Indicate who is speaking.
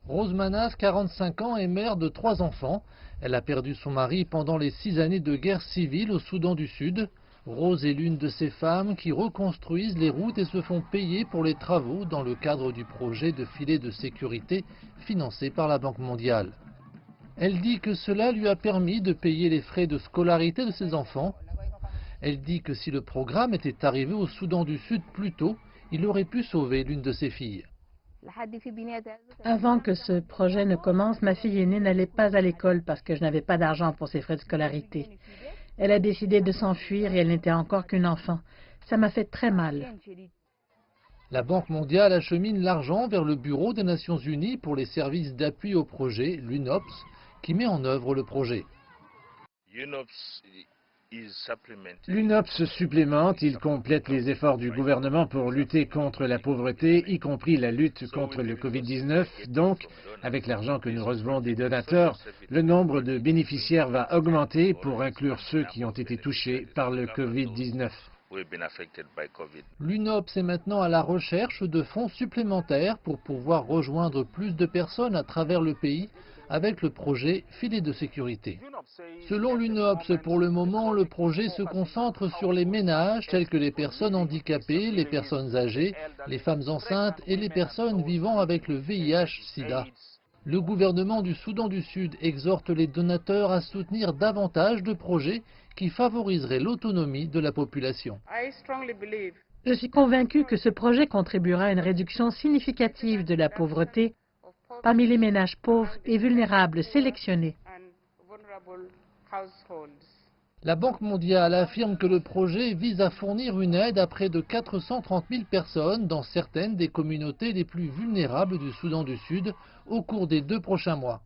Speaker 1: Rose Manas, 45 ans, est mère de 3 enfants. Elle a perdu son mari pendant les 6 années de guerre civile au Soudan du Sud. Rose est l'une de ces femmes qui reconstruisent les routes et se font payer pour les travaux dans le cadre du projet de filet de sécurité financé par la Banque mondiale. Elle dit que cela lui a permis de payer les frais de scolarité de ses enfants. Elle dit que si le programme était arrivé au Soudan du Sud plus tôt, il aurait pu sauver l'une de ses filles.
Speaker 2: Avant que ce projet ne commence, ma fille aînée n'allait pas à l'école parce que je n'avais pas d'argent pour ses frais de scolarité. Elle a décidé de s'enfuir et elle n'était encore qu'une enfant. Ça m'a fait très mal.
Speaker 1: La Banque mondiale achemine l'argent vers le Bureau des Nations Unies pour les services d'appui au projet, l'UNOPS, qui met en œuvre le projet.
Speaker 3: L'UNOPS supplémente, il complète les efforts du gouvernement pour lutter contre la pauvreté, y compris la lutte contre le Covid-19. Donc, avec l'argent que nous recevons des donateurs, le nombre de bénéficiaires va augmenter pour inclure ceux qui ont été touchés par le Covid-19.
Speaker 1: L'UNOPS est maintenant à la recherche de fonds supplémentaires pour pouvoir rejoindre plus de personnes à travers le pays avec le projet Filet de sécurité. Selon l'UNOPS, pour le moment, le projet se concentre sur les ménages tels que les personnes handicapées, les personnes âgées, les femmes enceintes et les personnes vivant avec le VIH-Sida. Le gouvernement du Soudan du Sud exhorte les donateurs à soutenir davantage de projets qui favoriseraient l'autonomie de la population.
Speaker 2: Je suis convaincue que ce projet contribuera à une réduction significative de la pauvreté parmi les ménages pauvres et vulnérables sélectionnés.
Speaker 1: La Banque mondiale affirme que le projet vise à fournir une aide à près de 430 000 personnes dans certaines des communautés les plus vulnérables du Soudan du Sud au cours des 2 prochains mois.